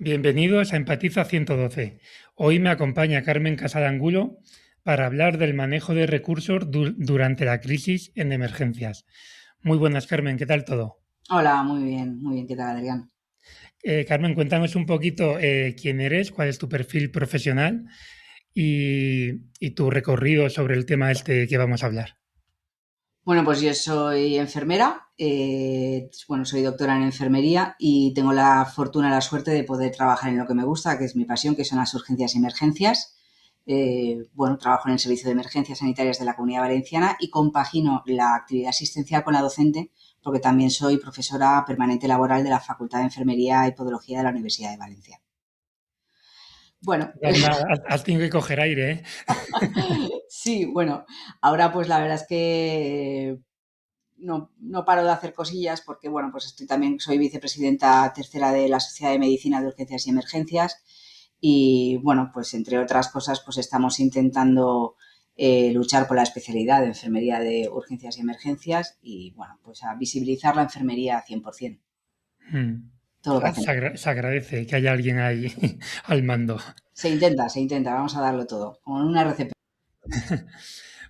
Bienvenidos a Empatiza 112. Hoy me acompaña Carmen Casadangulo para hablar del manejo de recursos durante la crisis en emergencias. Muy buenas, Carmen, ¿qué tal todo? Hola, muy bien, ¿qué tal, Adrián? Carmen, cuéntanos un poquito quién eres, cuál es tu perfil profesional y tu recorrido sobre el tema este que vamos a hablar. Bueno, pues yo soy enfermera, bueno, soy doctora en enfermería y tengo la fortuna, la suerte de poder trabajar en lo que me gusta, que es mi pasión, que son las urgencias y emergencias. Bueno, trabajo en el Servicio de Emergencias Sanitarias de la Comunidad Valenciana y compagino la actividad asistencial con la docente, porque también soy profesora permanente laboral de la Facultad de Enfermería y Podología de la Universidad de Valencia. Bueno, Has tenido que coger aire, ¿eh? sí, bueno, ahora pues la verdad es que no paro de hacer cosillas porque, bueno, pues soy vicepresidenta tercera de la Sociedad de Medicina de Urgencias y Emergencias y, bueno, pues entre otras cosas, pues estamos intentando luchar por la especialidad de enfermería de urgencias y emergencias y, bueno, pues a visibilizar la enfermería 100%, Mm. todo lo que hacemos. Se agradece que haya alguien ahí al mando. Se intenta, vamos a darlo todo, como en una RCP.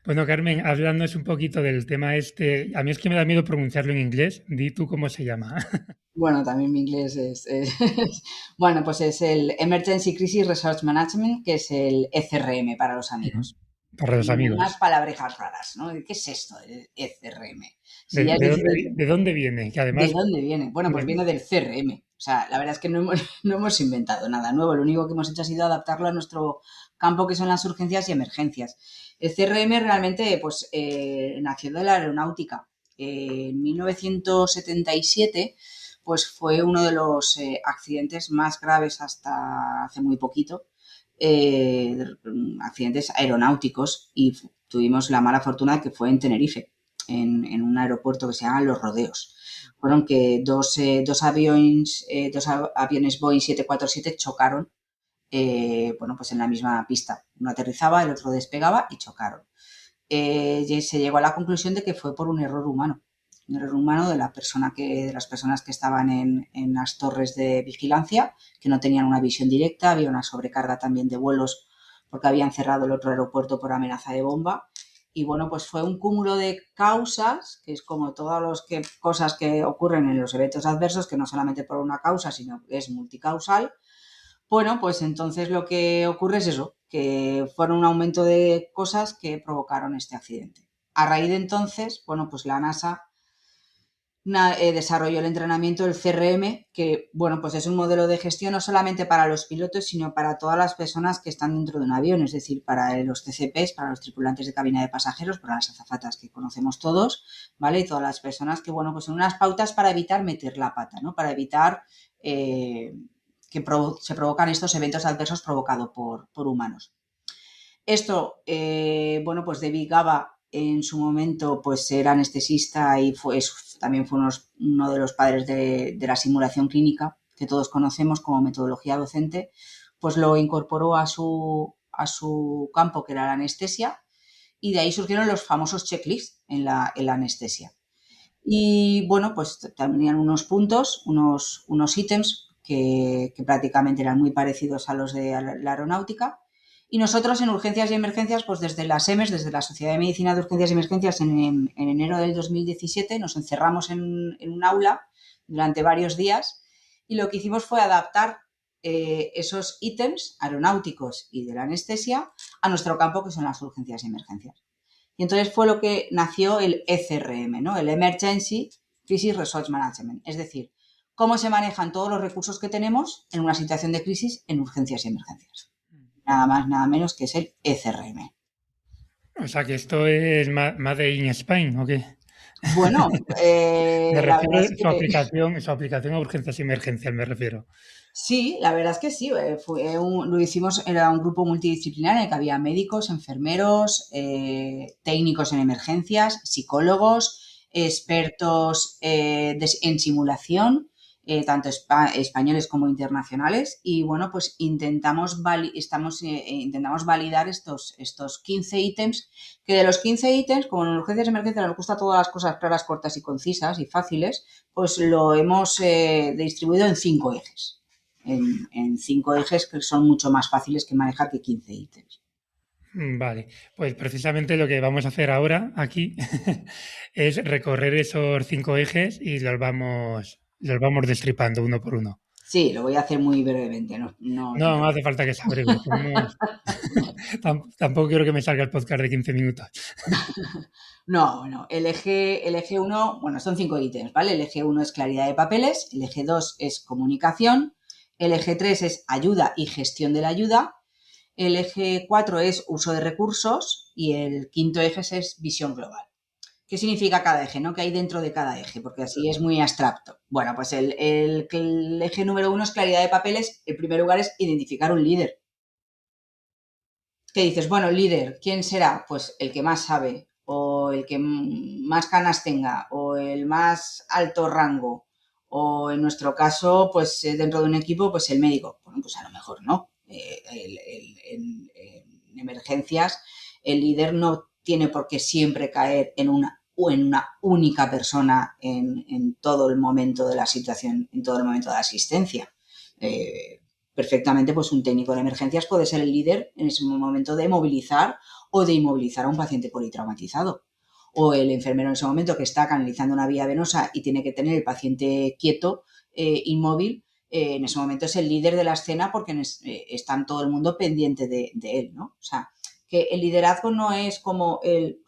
Bueno, Carmen, hablándonos un poquito del tema este, a mí es que me da miedo pronunciarlo en inglés. Di tú cómo se llama. Bueno, también mi inglés bueno, pues es el Emergency Crisis Resource Management, que es el ECRM para los amigos. Para los Unas amigos. palabrejas raras, ¿no? ¿Qué es esto del ECRM? Si ya es difícil, De dónde viene? Que ¿de además, dónde viene? Bueno, pues viene del CRM. O sea, la verdad es que no hemos inventado nada nuevo. Lo único que hemos hecho ha sido adaptarlo a nuestro campo, que son las urgencias y emergencias. El CRM realmente pues, nació de la aeronáutica. En 1977 pues, fue uno de los accidentes más graves hasta hace muy poquito, eh, accidentes aeronáuticos, y tuvimos la mala fortuna de que fue en Tenerife, en un aeropuerto que se llama Los Rodeos. Fueron que dos aviones Boeing 747 chocaron, bueno, pues en la misma pista. Uno aterrizaba, el otro despegaba y chocaron. Se llegó a la conclusión de que fue por un error humano de las personas que estaban en las torres de vigilancia, que no tenían una visión directa, había una sobrecarga también de vuelos porque habían cerrado el otro aeropuerto por amenaza de bomba. Y bueno, pues fue un cúmulo de causas, que es como todas las cosas que ocurren en los eventos adversos, que no solamente por una causa, sino que es multicausal. Bueno, pues entonces lo que ocurre es eso, que fueron un aumento de cosas que provocaron este accidente. A raíz de entonces, bueno, pues la NASA desarrolló el entrenamiento del CRM, que, bueno, pues es un modelo de gestión no solamente para los pilotos, sino para todas las personas que están dentro de un avión, es decir, para los TCPs, para los tripulantes de cabina de pasajeros, para las azafatas que conocemos todos, ¿vale? Y todas las personas que, bueno, pues son unas pautas para evitar meter la pata, ¿no? Para evitar se provocan estos eventos adversos provocados por humanos. Esto, bueno, pues David Gaba en su momento pues era anestesista y también fue uno de los padres de la simulación clínica que todos conocemos como metodología docente, pues lo incorporó a su campo, que era la anestesia, y de ahí surgieron los famosos checklists en la anestesia. Y bueno, pues tenían unos puntos, unos ítems que prácticamente eran muy parecidos a los de la aeronáutica. Y nosotros en urgencias y emergencias, pues desde las EMES, desde la Sociedad de Medicina de Urgencias y Emergencias, en enero del 2017 nos encerramos en un aula durante varios días y lo que hicimos fue adaptar esos ítems aeronáuticos y de la anestesia a nuestro campo, que son las urgencias y emergencias. Y entonces fue lo que nació el ECRM, ¿no? El Emergency Crisis Resource Management. Es decir, cómo se manejan todos los recursos que tenemos en una situación de crisis en urgencias y emergencias. Nada más, nada menos que es el ECRM. o sea que esto es Made in Spain, ¿o qué? Bueno, Me la refiero verdad es que su aplicación a urgencias y emergencias, me refiero. sí, la verdad es que sí. Lo hicimos, era un grupo multidisciplinar en el que había médicos, enfermeros, técnicos en emergencias, psicólogos, expertos en simulación, tanto españoles como internacionales. Y bueno, pues intentamos validar estos 15 ítems, que de los 15 ítems, como en urgencias y emergencias nos gusta todas las cosas claras, cortas y concisas y fáciles, pues lo hemos distribuido en 5 ejes. en 5 ejes que son mucho más fáciles que manejar que 15 ítems. Vale, pues precisamente lo que vamos a hacer ahora aquí es recorrer esos 5 ejes y los vamos destripando uno por uno. Sí, lo voy a hacer muy brevemente. No, no te No, no hace falta que sea breve. Tampoco quiero que me salga el podcast de 15 minutos. No, bueno, el eje 1, bueno, son 5 ítems, ¿vale? El eje 1 es claridad de papeles, el eje 2 es comunicación, el eje 3 es ayuda y gestión de la ayuda, el eje 4 es uso de recursos y el quinto eje es visión global. ¿Qué significa cada eje, no? ¿Qué hay dentro de cada eje? Porque así es muy abstracto. Bueno, pues el eje número 1 es claridad de papeles. En primer lugar es identificar un líder. ¿Qué dices? Bueno, líder, ¿quién será? Pues el que más sabe, o el que más canas tenga, o el más alto rango, o en nuestro caso, pues dentro de un equipo, pues el médico. Bueno, pues a lo mejor no. En emergencias, el líder no tiene por qué siempre caer en una única persona en todo el momento de la situación, en todo el momento de la asistencia. Perfectamente, pues un técnico de emergencias puede ser el líder en ese momento de movilizar o de inmovilizar a un paciente politraumatizado. O el enfermero en ese momento que está canalizando una vía venosa y tiene que tener el paciente quieto, inmóvil, en ese momento es el líder de la escena porque está todo el mundo pendiente de él, ¿no? O sea, que el liderazgo no es como el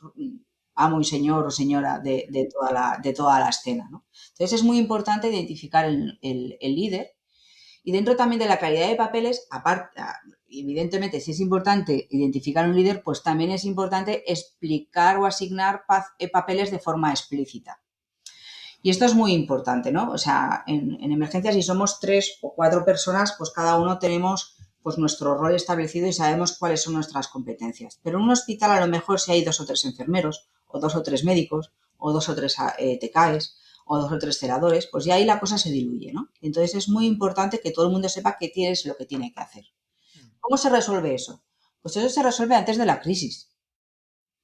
amo y señor o señora de toda la escena, ¿no? Entonces es muy importante identificar el líder. Y dentro también de la claridad de papeles, aparte, evidentemente, si es importante identificar un líder, pues también es importante explicar o asignar papeles de forma explícita. Y esto es muy importante, ¿no? O sea, en emergencias, si somos 3 o 4 personas, pues cada uno tenemos pues nuestro rol establecido y sabemos cuáles son nuestras competencias. Pero en un hospital a lo mejor si hay 2 o 3 enfermeros, o 2 o 3 médicos, o 2 o 3 TKs, o 2 o 3 celadores, pues ya ahí la cosa se diluye, ¿no? Entonces es muy importante que todo el mundo sepa qué es lo que tiene que hacer. ¿Cómo se resuelve eso? Pues eso se resuelve antes de la crisis.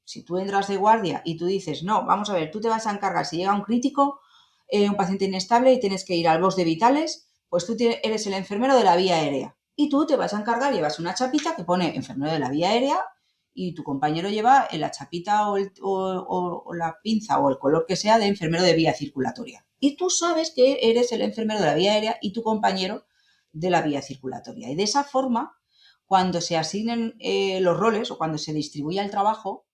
Si tú entras de guardia y tú dices, no, vamos a ver, tú te vas a encargar, si llega un crítico, un paciente inestable y tienes que ir al box de vitales, pues tú eres el enfermero de la vía aérea. Y tú te vas a encargar, llevas una chapita que pone enfermero de la vía aérea y tu compañero lleva la chapita o la pinza o el color que sea de enfermero de vía circulatoria. Y tú sabes que eres el enfermero de la vía aérea y tu compañero de la vía circulatoria. Y de esa forma, cuando se asignen los roles o cuando se distribuya el trabajo,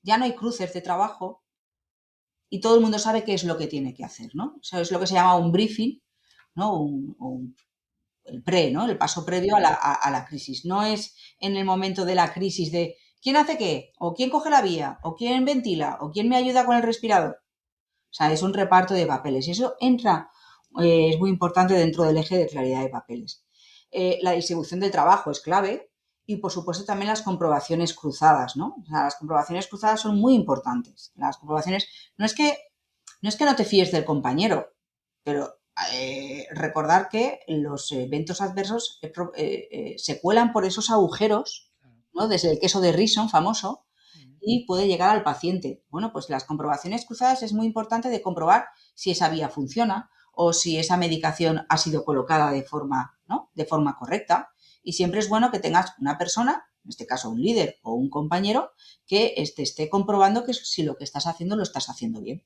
ya no hay cruces de trabajo y todo el mundo sabe qué es lo que tiene que hacer, ¿no? O sea, es lo que se llama un briefing, ¿no? El ¿no? El paso previo a la crisis. No es en el momento de la crisis de quién hace qué, o quién coge la vía, o quién ventila, o quién me ayuda con el respirador. O sea, es un reparto de papeles y eso entra, es muy importante dentro del eje de claridad de papeles. La distribución del trabajo es clave y, por supuesto, también las comprobaciones cruzadas, ¿no? O sea, las comprobaciones cruzadas son muy importantes. Las comprobaciones, no te fíes del compañero, pero recordar que los eventos adversos se cuelan por esos agujeros, ¿no? Desde el queso de Rison famoso, y puede llegar al paciente. Bueno, pues las comprobaciones cruzadas es muy importante de comprobar si esa vía funciona o si esa medicación ha sido colocada de forma, ¿no? De forma correcta. Y siempre es bueno que tengas una persona, en este caso un líder o un compañero, que esté comprobando que si lo que estás haciendo lo estás haciendo bien.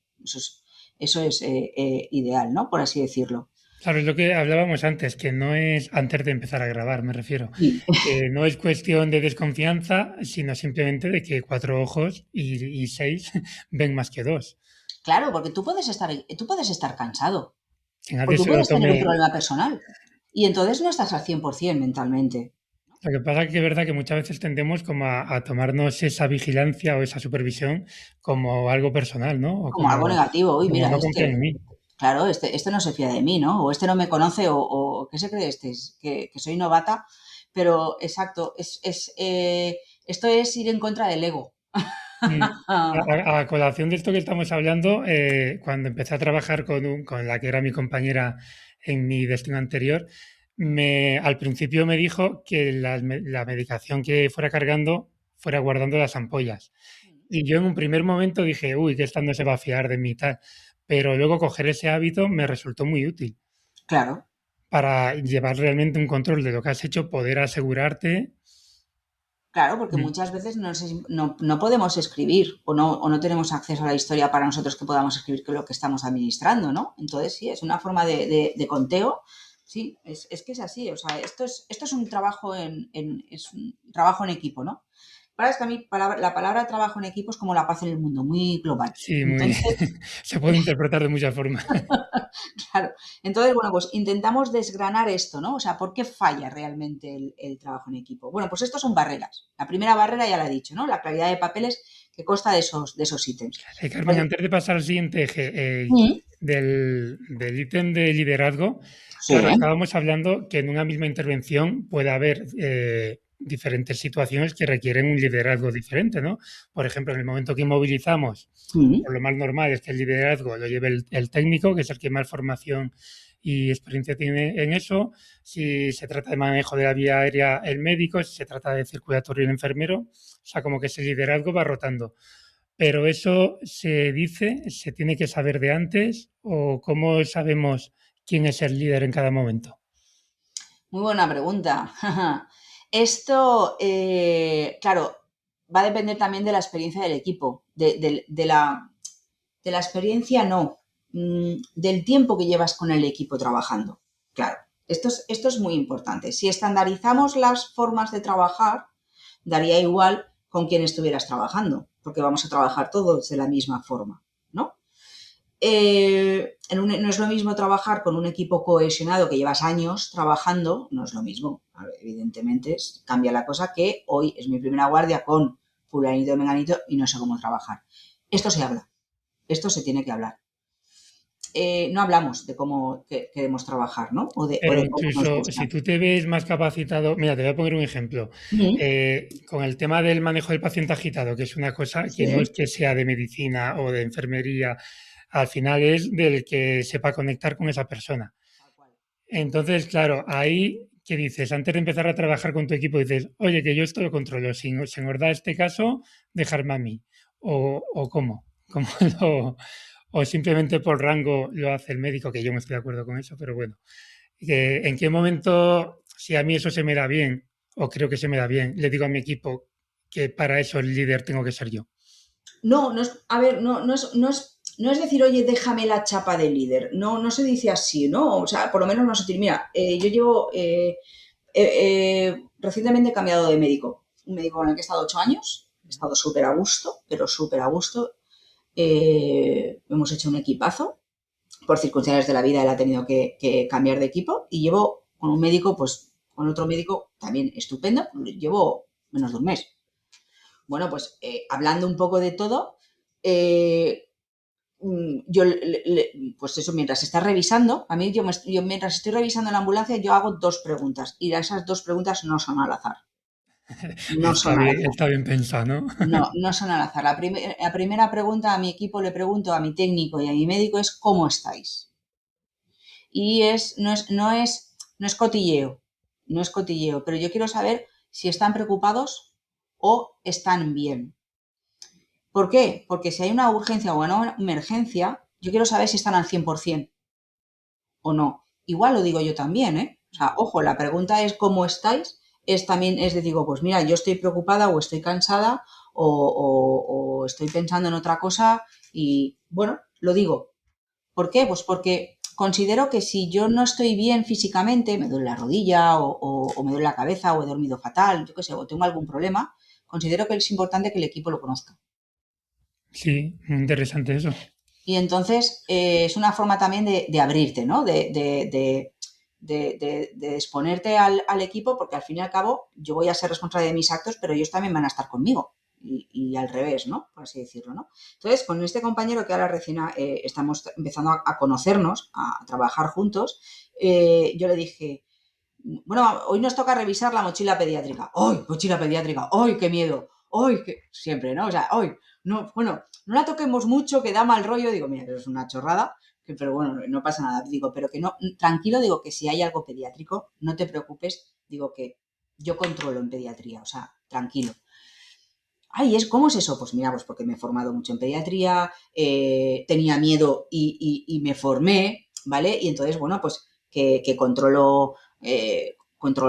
Eso es ideal, ¿no? Por así decirlo. Claro, es lo que hablábamos antes, que no es antes de empezar a grabar, me refiero, Sí. que no es cuestión de desconfianza, sino simplemente de que 4 ojos y 6 ven más que 2. Claro, porque tú puedes estar cansado Que o nadie tú se lo puedes tener un tome. problema personal y entonces no estás al 100% mentalmente. Lo que pasa es que es verdad que muchas veces tendemos como a tomarnos esa vigilancia o esa supervisión como algo personal, ¿no? Como algo negativo. Uy, Como mira, no confiar en mí. claro, este no se fía de mí, ¿no? O este no me conoce, o ¿qué se cree este? Que soy novata. Pero, exacto, esto es ir en contra del ego. Mm. A colación de esto que estamos hablando, cuando empecé a trabajar con la que era mi compañera en mi destino anterior, al principio me dijo que la medicación que fuera cargando fuera guardando las ampollas. Y yo en un primer momento dije, uy, que esta no se va a fiar de mí y tal. Pero luego coger ese hábito me resultó muy útil. Claro, para llevar realmente un control de lo que has hecho, poder asegurarte. Claro, porque muchas veces no podemos escribir o no tenemos acceso a la historia para nosotros que podamos escribir que lo que estamos administrando, ¿no? Entonces, sí, es una forma de conteo. Sí, es que es así. O sea, esto es un trabajo es un trabajo en equipo, ¿no? Para es que a mí la palabra trabajo en equipo es como la paz en el mundo, muy global. Sí, muy Entonces, se puede interpretar de muchas formas. claro. Entonces, bueno, pues intentamos desgranar esto, ¿no? O sea, ¿por qué falla realmente el trabajo en equipo? Bueno, pues estos son barreras. La primera barrera ya la he dicho, ¿no? La claridad de papeles que consta de esos ítems. Carmen, Pues, antes de pasar al siguiente eje mm, del ítem de liderazgo, sí, claro, estábamos hablando que en una misma intervención puede haber diferentes situaciones que requieren un liderazgo diferente, ¿no? Por ejemplo, en el momento que movilizamos, mm, por lo más normal es que el liderazgo lo lleve el técnico, que es el que más formación y experiencia tiene en eso. Si se trata de manejo de la vía aérea, el médico. Si se trata de circulatorio, el enfermero. O sea, como que ese liderazgo va rotando. Pero eso se dice, se tiene que saber de antes, o cómo sabemos quién es el líder en cada momento. muy buena pregunta. Esto, claro, va a depender también de la experiencia del equipo, de la experiencia no, del tiempo que llevas con el equipo trabajando. Claro, esto es muy importante. Si estandarizamos las formas de trabajar, daría igual con quién estuvieras trabajando, porque vamos a trabajar todos de la misma forma, ¿no? No es lo mismo trabajar con un equipo cohesionado que llevas años trabajando, no es lo mismo. Evidentemente cambia la cosa que hoy es mi primera guardia con fulanito y menganito y no sé cómo trabajar. Esto se habla, esto se tiene que hablar. No hablamos de cómo queremos trabajar, ¿no? O Pero de cómo nos incluso gusta. si tú te ves más capacitado, mira, te voy a poner un ejemplo. Mm, Con el tema del manejo del paciente agitado, que es una cosa que no es sí, que sea de medicina o de enfermería, al final es del que sepa conectar con esa persona. tal cual. Entonces, claro, ahí que dices, antes de empezar a trabajar con tu equipo, dices, oye, que yo esto lo controlo, si se os da este caso, dejarme a mí. O cómo, cómo lo, o simplemente por rango lo hace el médico, que yo no estoy de acuerdo con eso, pero bueno. ¿En qué momento, si a mí eso se me da bien, o creo que se me da bien, le digo a mi equipo que para eso el líder tengo que ser yo? No, no es, a ver, no es decir, oye, déjame la chapa de líder. No, no se dice así, ¿no? O sea, por lo menos no se dice, mira, yo llevo, recientemente he cambiado de médico. Un médico con el que he estado 8 años, he estado súper a gusto, pero súper a gusto. Hemos hecho un equipazo. Por circunstancias de la vida él ha tenido que cambiar de equipo y llevo con un médico, pues con otro médico también estupendo, llevo menos de un mes. Bueno, pues hablando un poco de todo, eh, yo, pues eso, mientras estás revisando, a mí yo mientras estoy revisando la ambulancia, yo hago dos preguntas y esas dos preguntas no son al azar. No son al azar. Está bien pensado, ¿no? No, no son al azar. La primera pregunta a mi equipo le pregunto, a mi técnico y a mi médico es ¿cómo estáis? Y no es cotilleo, no es cotilleo, pero yo quiero saber si están preocupados o están bien. ¿Por qué? Porque si hay una urgencia o una emergencia, yo quiero saber si están al 100% o no. Igual lo digo yo también, ¿eh? O sea, ojo, la pregunta es ¿cómo estáis? Es también, es de digo, pues mira, yo estoy preocupada o estoy cansada o estoy pensando en otra cosa y bueno, lo digo. ¿Por qué? Pues porque considero que si yo no estoy bien físicamente, me duele la rodilla o me duele la cabeza o he dormido fatal, yo qué sé, o tengo algún problema, considero que es importante que el equipo lo conozca. Sí, muy interesante eso. Y entonces es una forma también de abrirte, ¿no? De exponerte al equipo, porque al fin y al cabo yo voy a ser responsable de mis actos, pero ellos también van a estar conmigo. Y al revés, ¿no? Por así decirlo, ¿no? Entonces, con este compañero que ahora recién estamos empezando a conocernos, a trabajar juntos, yo le dije, bueno, hoy nos toca revisar la mochila pediátrica. ¡Ay, mochila pediátrica! ¡Ay, qué miedo! ¡Ay, qué... Siempre, ¿no? O sea, ¡ay! No, bueno, no la toquemos mucho, que da mal rollo. Digo, mira, eso es una chorrada, pero bueno, no pasa nada. Digo, pero que no, tranquilo, digo que si hay algo pediátrico, no te preocupes. Digo que yo controlo en pediatría, o sea, tranquilo. Ay, ¿cómo es eso? Pues mira, pues porque me he formado mucho en pediatría, tenía miedo y me formé, ¿vale? Y entonces, bueno, pues que controlo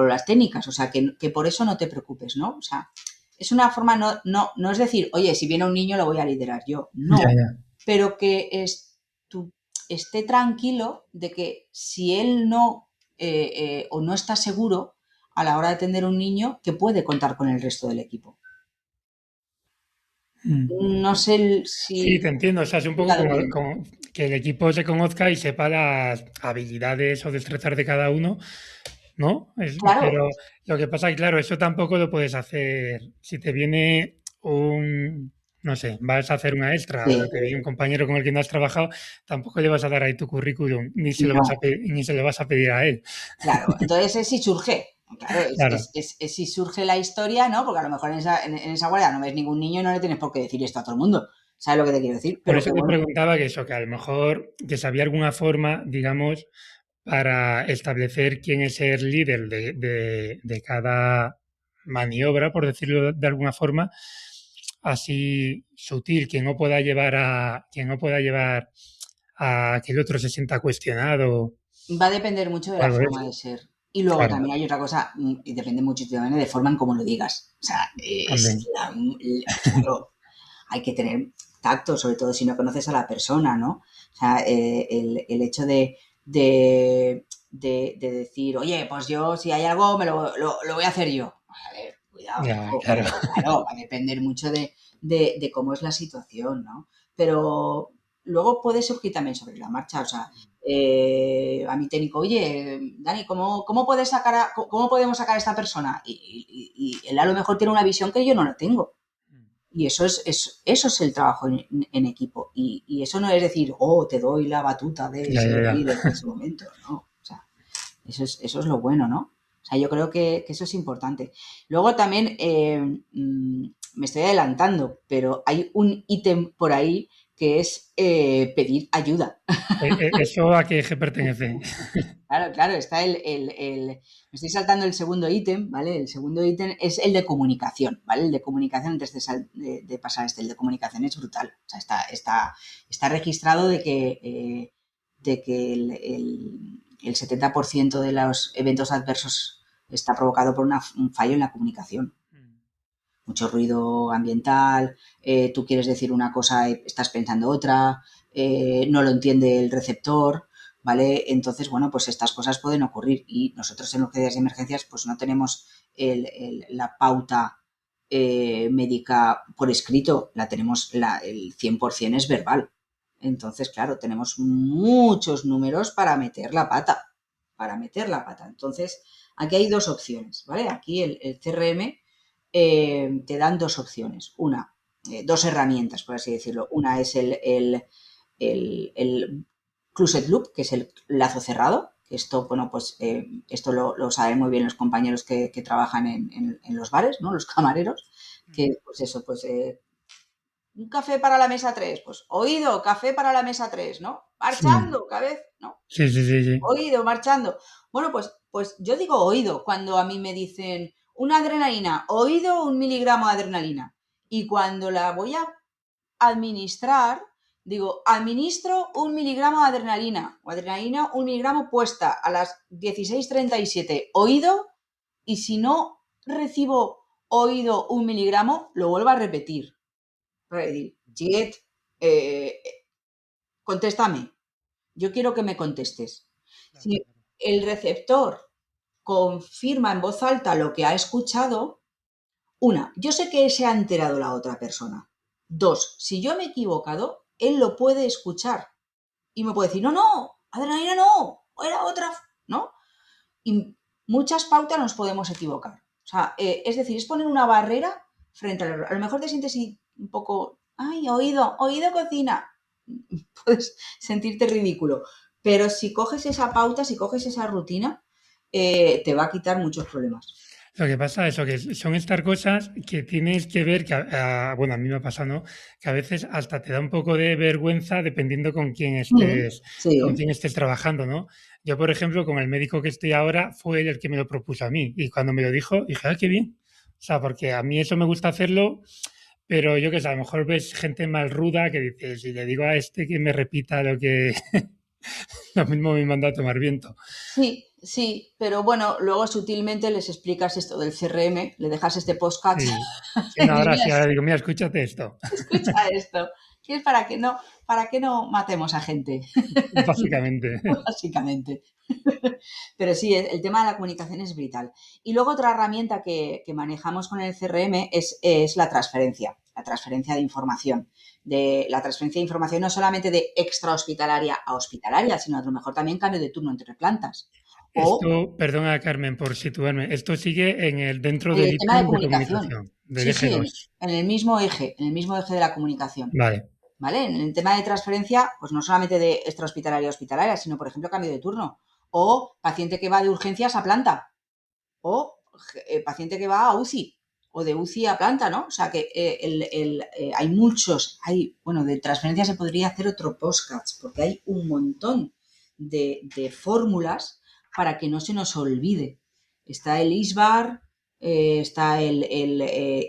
las técnicas, o sea, que por eso no te preocupes, ¿no? O sea, es una forma, no es decir, oye, si viene un niño lo voy a liderar yo, Ya, no, ya. pero que esté tranquilo de que si él no o no está seguro a la hora de atender a un niño, que puede contar con el resto del equipo. Mm. No sé Sí, te si entiendo. O sea, es un he poco explicado como, bien. como que el equipo se conozca y sepa las habilidades o destrezas de cada uno, ¿no? Claro, Pero lo que pasa es que, claro, eso tampoco lo puedes hacer. Si te viene no sé, vas a hacer una extra o sí, te viene un compañero con el que no has trabajado, tampoco le vas a dar ahí tu currículum, no. ni se lo vas a pedir a él. Claro, entonces es si surge, claro, Claro. es si surge la historia, ¿no? Porque a lo mejor en esa guardia no ves ningún niño y no le tienes por qué decir esto a todo el mundo. ¿Sabes lo que te quiero decir? Por Pero eso que te bueno, preguntaba que eso, que a lo mejor que si había alguna forma, digamos, para establecer quién es el líder de cada maniobra, por decirlo de alguna forma, así sutil, quien no pueda llevar a que el otro se sienta cuestionado va a depender mucho de o la algo de forma eso. de ser. Y luego Claro, también hay otra cosa, y depende mucho también de forma en cómo lo digas. O sea, también. claro, hay que tener tacto, sobre todo si no conoces a la persona, ¿no? O sea, el hecho de decir, oye, pues yo si hay algo lo voy a hacer yo. A ver, cuidado, Ya, ojo, claro. claro, va a depender mucho de cómo es la situación, ¿no? Pero luego puede surgir también sobre la marcha, o sea, a mi técnico, oye, Dani, ¿cómo cómo podemos sacar a esta persona? Y él a lo mejor tiene una visión que yo no la tengo. Y eso es el trabajo en equipo. Y eso no es decir, oh, te doy la batuta de Ya, ya, ser ya. líder en ese momento, ¿no? O sea, eso es lo bueno, ¿no? O sea, yo creo que eso es importante. Luego también me estoy adelantando, pero hay un ítem por ahí que es pedir ayuda. ¿Eso a qué eje pertenece? Claro, claro, está me estoy saltando el segundo ítem, ¿vale? El segundo ítem es el de comunicación, ¿vale? El de comunicación, antes de pasar el de comunicación es brutal. O sea, está registrado de que el 70% de los eventos adversos está provocado por un fallo en la comunicación. Mucho ruido ambiental, tú quieres decir una cosa y estás pensando otra, no lo entiende el receptor, ¿vale? Entonces, bueno, pues estas cosas pueden ocurrir y nosotros en urgencias y emergencias pues no tenemos la pauta médica por escrito, la tenemos, el 100% es verbal. Entonces, claro, tenemos muchos números para meter la pata. Entonces, aquí hay dos opciones, ¿vale? Aquí el CRM te dan dos opciones. Dos herramientas, por así decirlo. Una es el closed loop, que es el lazo cerrado. Que esto, bueno, pues esto lo saben muy bien los compañeros que trabajan en los bares, ¿no? Los camareros, que pues eso, pues un café para la mesa 3 pues oído, café para la mesa 3, ¿no? Sí, Marchando, cada vez, ¿no? sí, sí, sí, sí. Oído, marchando. Bueno, pues yo digo oído cuando a mí me dicen una adrenalina, oído 1 miligramo de adrenalina. Y cuando la voy a administrar, digo, administro 1 miligramo de adrenalina o adrenalina 1 miligramo puesta a las 16:37, oído, y si no recibo oído 1 miligramo, lo vuelvo a repetir. Para decir, Chiet, contéstame. Yo quiero que me contestes. Si el receptor confirma en voz alta lo que ha escuchado, yo sé que se ha enterado la otra persona. Dos, si yo me he equivocado, él lo puede escuchar y me puede decir, no, no, adrenalina no, era otra, ¿no? Y muchas pautas nos podemos equivocar. O sea, es decir, es poner una barrera frente al error. A lo mejor te sientes un poco, ay, oído cocina. Puedes sentirte ridículo. Pero si coges esa pauta, si coges esa rutina, te va a quitar muchos problemas. Lo que pasa es eso, que son estas cosas que tienes que ver, que bueno, a mí me ha pasado, ¿no? Que a veces hasta te da un poco de vergüenza dependiendo con Sí, quién estés trabajando, ¿no? Yo, por ejemplo, con el médico que estoy ahora, fue él el que me lo propuso a mí. Y cuando me lo dijo, dije, ah, qué bien. O sea, porque a mí eso me gusta hacerlo, pero yo qué sé, a lo mejor ves gente mal ruda que dices, si le digo a este que me repita lo que, Lo mismo me manda a tomar viento. Sí, sí, pero bueno, luego sutilmente les explicas esto del CRM, le dejas este postcat Sí, sí, y no, ahora sí, dirías, ahora digo, mira, escúchate esto. escucha esto, que es para que no matemos a gente, Básicamente. básicamente. Pero sí, el tema de la comunicación es vital. Y luego otra herramienta que manejamos con el CRM es la transferencia de información. De la transferencia de información no solamente de extrahospitalaria a hospitalaria, sino a lo mejor también cambio de turno entre plantas. O Esto, perdona Carmen por situarme, esto sigue dentro el del tema de ítem de comunicación. comunicación, del Sí, eje sí, 2. en el mismo eje de la comunicación. Vale. ¿Vale? En el tema de transferencia, pues no solamente de extrahospitalaria a hospitalaria, sino, por ejemplo, cambio de turno. O paciente que va de urgencias a planta. O paciente que va a UCI. O de UCI a planta, ¿no? O sea que hay muchos, bueno, de transferencia se podría hacer otro podcast, porque hay un montón de fórmulas para que no se nos olvide. Está el ISBAR, está el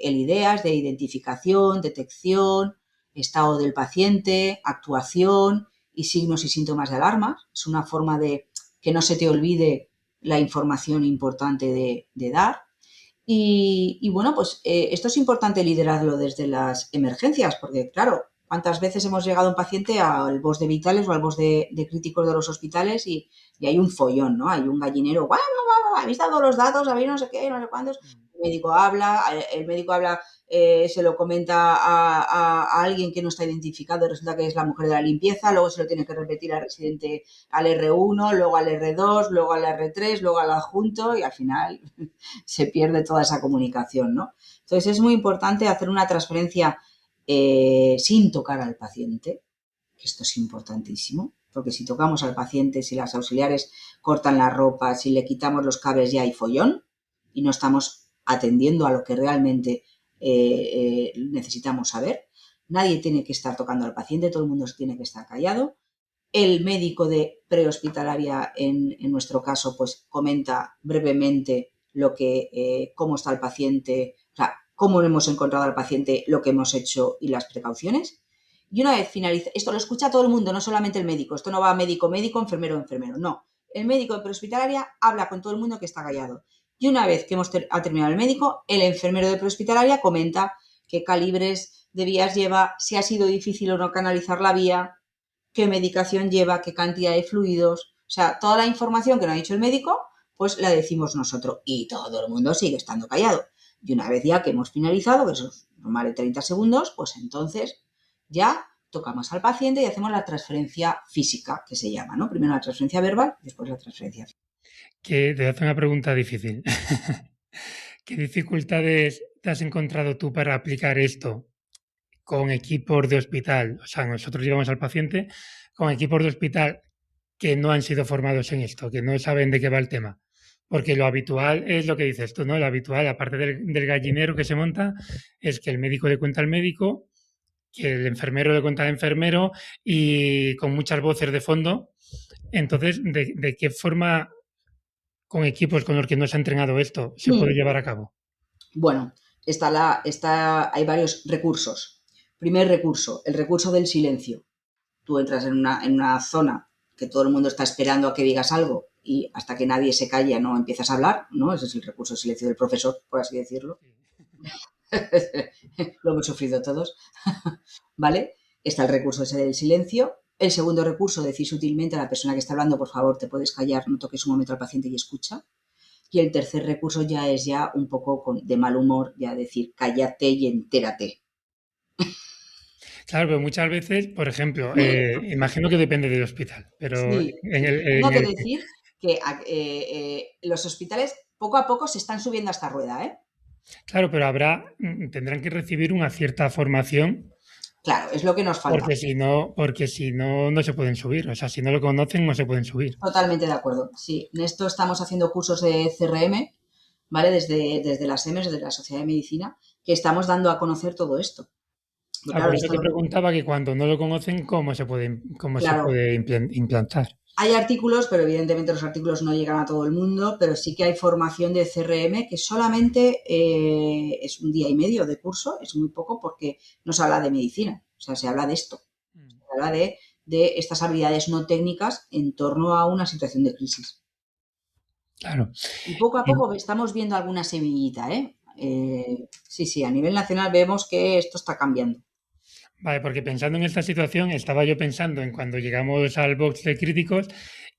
IDEAS de identificación, detección, estado del paciente, actuación y signos y síntomas de alarma. Es una forma de que no se te olvide la información importante de dar. Bueno, pues esto es importante liderarlo desde las emergencias, porque claro, ¿cuántas veces hemos llegado un paciente al BOS de vitales o al BOS de críticos de los hospitales y hay un follón, ¿no? Hay un gallinero, ¡guau, guau, guau! ¿Habéis dado los datos? ¿Habéis no sé qué, no sé cuántos? El médico habla, se lo comenta a alguien que no está identificado, resulta que es la mujer de la limpieza, luego se lo tiene que repetir al residente, al R1, luego al R2, luego al R3, luego al adjunto y al final se pierde toda esa comunicación, ¿no? Entonces es muy importante hacer una transferencia sin tocar al paciente, que esto es importantísimo, porque si tocamos al paciente, si las auxiliares cortan la ropa, si le quitamos los cables ya hay follón y no estamos atendiendo a lo que realmente necesitamos saber. Nadie tiene que estar tocando al paciente, todo el mundo tiene que estar callado. El médico de prehospitalaria, en nuestro caso, pues comenta brevemente cómo está el paciente, o sea, cómo hemos encontrado al paciente, lo que hemos hecho y las precauciones. Y una vez finaliza, esto lo escucha todo el mundo, no solamente el médico, esto no va médico, médico, enfermero, enfermero, no. El médico de prehospitalaria habla con todo el mundo que está callado. Y una vez que ha terminado el médico, el enfermero de prehospitalaria comenta qué calibres de vías lleva, si ha sido difícil o no canalizar la vía, qué medicación lleva, qué cantidad de fluidos. O sea, toda la información que no ha dicho el médico, pues la decimos nosotros. Y todo el mundo sigue estando callado. Y una vez ya que hemos finalizado, que eso es normal de 30 segundos, pues entonces ya tocamos al paciente y hacemos la transferencia física, que se llama, ¿no? Primero la transferencia verbal, después la transferencia física. Que te hace una pregunta difícil. ¿Qué dificultades te has encontrado tú para aplicar esto con equipos de hospital? O sea, nosotros llevamos al paciente con equipos de hospital que no han sido formados en esto, que no saben de qué va el tema. Porque lo habitual es lo que dices tú, ¿no? Lo habitual, aparte del gallinero que se monta, es que el médico le cuenta al médico, que el enfermero le cuenta al enfermero y con muchas voces de fondo. Entonces, ¿de qué forma con equipos con los que no se ha entrenado esto se puede llevar a cabo? Bueno, hay varios recursos. Primer recurso, el recurso del silencio. Tú entras en una zona que todo el mundo está esperando a que digas algo y hasta que nadie se calla no empiezas a hablar, ¿no? Ese es el recurso de silencio del profesor, por así decirlo. Lo hemos sufrido todos, ¿vale? Está el recurso ese del silencio. El segundo recurso, decir sutilmente a la persona que está hablando, por favor, te puedes callar, no toques un momento al paciente y escucha. Y el tercer recurso ya es ya un poco de mal humor, ya decir, cállate y entérate. Claro, pero muchas veces, por ejemplo, imagino que depende del hospital, pero Sí, en sí. el, Tengo en que el decir que los hospitales poco a poco se están subiendo a esta rueda, ¿eh? claro, pero tendrán que recibir una cierta formación Claro, es lo que nos falta. porque si no, no se pueden subir. O sea, si no lo conocen, no se pueden subir. Totalmente de acuerdo. Sí, en esto estamos haciendo cursos de CRM, ¿vale? Desde las EMES, desde la Sociedad de Medicina, que estamos dando a conocer todo esto. Pero Ah, por claro, eso esto te preguntaba que cuando no lo conocen, cómo se claro, puede implantar. hay artículos, pero evidentemente los artículos no llegan a todo el mundo, pero sí que hay formación de CRM que solamente es un día y medio de curso, es muy poco porque no se habla de medicina, o sea, se habla de esto, se habla de de estas habilidades no técnicas en torno a una situación de crisis. Claro. Y poco a poco estamos viendo alguna semillita, ¿eh? Sí, a nivel nacional vemos que esto está cambiando. Vale, porque pensando en esta situación, estaba yo pensando en cuando llegamos al box de críticos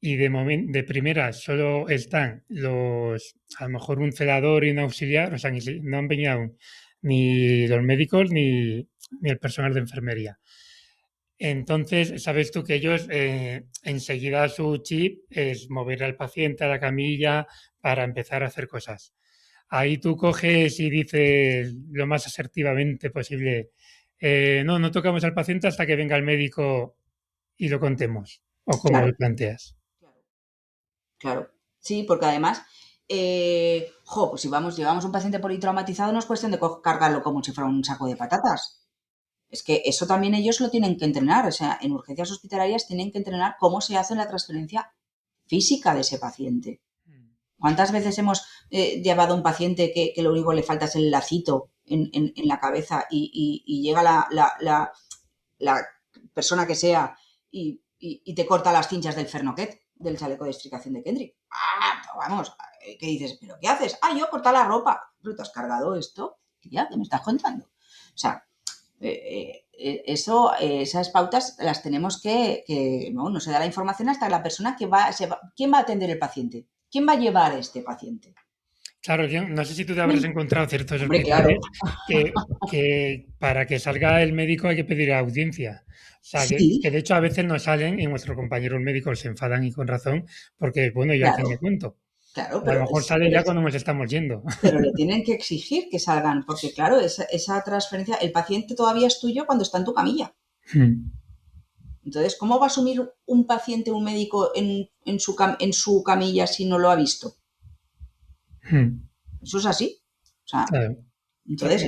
y de primera solo están a lo mejor un celador y un auxiliar, o sea, no han venido aún ni los médicos ni el personal de enfermería. Entonces, sabes tú que ellos enseguida su chip es mover al paciente a la camilla para empezar a hacer cosas. Ahí tú coges y dices lo más asertivamente posible, no tocamos al paciente hasta que venga el médico y lo contemos, o como Claro, lo planteas. claro, claro. Sí, porque además, pues si llevamos un paciente politraumatizado, no es cuestión de cargarlo como si fuera un saco de patatas. Es que eso también ellos lo tienen que entrenar. O sea, en urgencias hospitalarias tienen que entrenar cómo se hace la transferencia física de ese paciente. ¿Cuántas veces hemos llevado a un paciente que lo único que le falta es el lacito en la cabeza y llega la persona que sea y te corta las cinchas del Fernoquet, del chaleco de extricación de Kendrick? Vamos, ¿qué dices? ¿Pero qué haces? Yo cortar la ropa. ¿Pero te has cargado esto? ¿Ya? ¿Qué me estás contando? O sea, esas pautas las tenemos que no se da la información hasta la persona ¿quién va a atender el paciente? ¿Quién va a llevar a este paciente? Claro, yo no sé si tú te habrás encontrado ciertos Hombre, claro. hospitales que para que salga el médico hay que pedir audiencia. O sea, que Sí, de hecho a veces no salen y nuestros compañeros médicos se enfadan y con razón, porque bueno, ¿yo a quién me claro, cuento? claro, O a lo mejor sale ya cuando nos estamos yendo. pero le tienen que exigir que salgan, porque claro, esa transferencia, el paciente todavía es tuyo cuando está en tu camilla. Entonces, ¿cómo va a asumir un paciente, un médico en su camilla si no lo ha visto? Eso es así. O sea, Claro. entonces,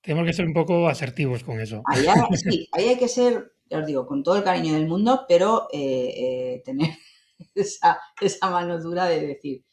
Tenemos que ser un poco asertivos con eso. sí, ahí hay que ser, ya os digo, con todo el cariño del mundo, pero tener esa mano dura de decir,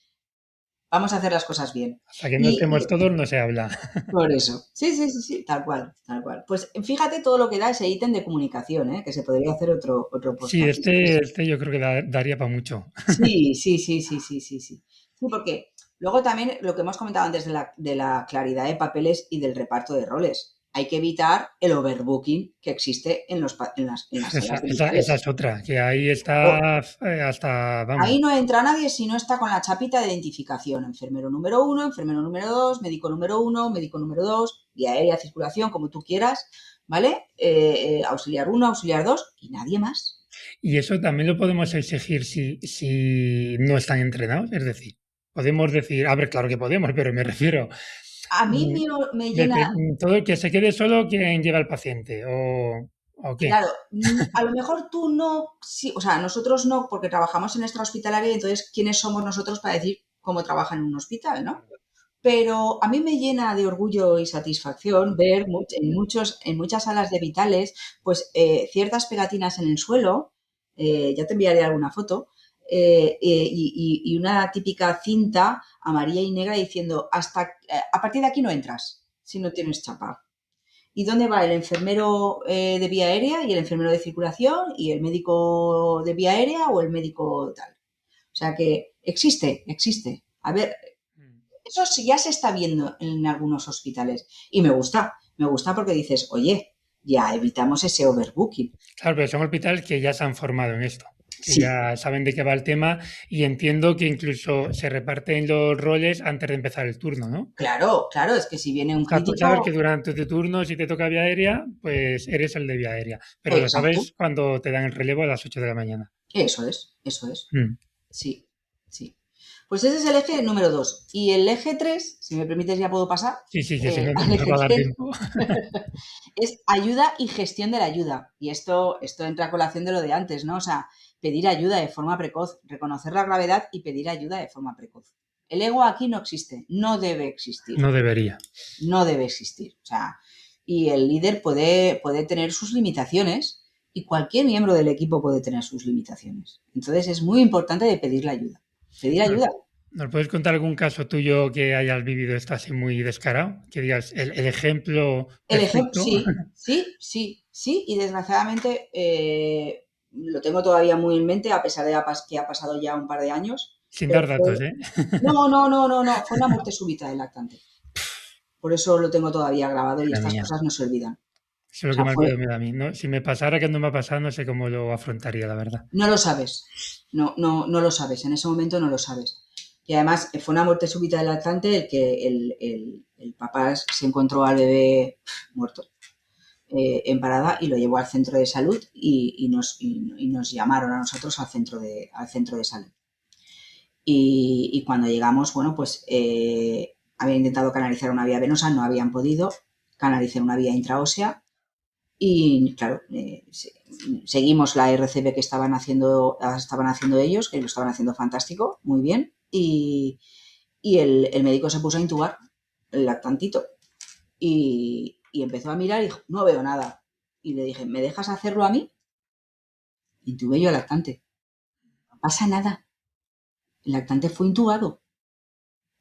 vamos a hacer las cosas bien. Hasta que no estemos Y todos no se habla. por eso, sí, tal cual, tal cual. Pues fíjate todo lo que da ese ítem de comunicación, ¿eh? Que se podría hacer otro Sí, podcast. este yo creo que daría para mucho. Sí. Sí, porque luego también lo que hemos comentado antes de la claridad de papeles y del reparto de roles. Hay que evitar el overbooking que existe en las salas de Esa vitales. es otra, que ahí Claro, está hasta, vamos. ahí no entra nadie si no está con la chapita de identificación. Enfermero número 1, enfermero número 2, médico número 1, médico número 2, vía aérea, circulación, como tú quieras, ¿vale? Auxiliar 1, auxiliar 2 y nadie más. Y eso también lo podemos exigir si no están entrenados. Es decir, podemos decir, a ver, claro que podemos, pero me refiero, A mí mm, me llena. todo que se quede solo quien lleva al paciente, o qué. Claro, a lo mejor tú no, sí, o sea, nosotros no, porque trabajamos en nuestra hospitalaria, y entonces, ¿quiénes somos nosotros para decir cómo trabaja en un hospital, no? Pero a mí me llena de orgullo y satisfacción ver en muchas salas de vitales, pues ciertas pegatinas en el suelo, ya te enviaré alguna foto, y una típica cinta amarilla y negra diciendo, a partir de aquí no entras si no tienes chapa. ¿Y dónde va el enfermero de vía aérea y el enfermero de circulación y el médico de vía aérea o el médico tal? O sea que existe. A ver, eso sí ya se está viendo en algunos hospitales y me gusta porque dices, oye, ya evitamos ese overbooking. Claro, pero son hospitales que ya se han formado en esto, que Sí, ya saben de qué va el tema y entiendo que incluso se reparten los roles antes de empezar el turno, ¿no? claro, es que si viene un O sea, tú sabes que crítico, durante tu turno, si te toca vía aérea, pues eres el de vía aérea, pero lo exacto, sabes cuando te dan el relevo a las 8 de la mañana. eso es. Mm. Sí, sí. Pues ese es el eje número 2. Y el eje 3, si me permites ya puedo pasar, Sí, que si no, no al nos eje va a dar 3 tiempo. es ayuda y gestión de la ayuda. Y esto entra a colación de lo de antes, ¿no? O sea, pedir ayuda de forma precoz, reconocer la gravedad y pedir ayuda de forma precoz. El ego aquí no existe, no debe existir, No debería. no debe existir. O sea, y el líder puede tener sus limitaciones y cualquier miembro del equipo puede tener sus limitaciones. Entonces es muy importante de pedir la ayuda. Pedir ¿Nos, ayuda. nos puedes contar algún caso tuyo que hayas vivido esto así muy descarado? Que digas el ejemplo El ejemplo, perfecto. sí, y desgraciadamente lo tengo todavía muy en mente, a pesar de que ha pasado ya un par de años. Sin Pero dar datos, ¿eh? no, no, no, no, no, fue una muerte súbita del lactante. Por eso lo tengo todavía grabado y Madre estas mía. cosas no se olvidan. Eso es O lo que sea, más fue, miedo me da a mí. ¿No? Si me pasara que no me ha pasado, no sé cómo lo afrontaría, la verdad. no lo sabes, no, no, no lo sabes, en ese momento no lo sabes. Y además fue una muerte súbita del lactante el que el papá se encontró al bebé muerto en parada y lo llevó al centro de salud y nos llamaron a nosotros al centro de salud. Y cuando llegamos, bueno, pues habían intentado canalizar una vía venosa, no habían podido, canalicé una vía intraósea y, claro, seguimos la RCP que estaban haciendo ellos, que lo estaban haciendo fantástico, muy bien, y el médico se puso a intubar el lactantito y empezó a mirar y dijo, no veo nada. Y le dije, ¿me dejas hacerlo a mí? Intubé yo al lactante. No pasa nada. El lactante fue intubado.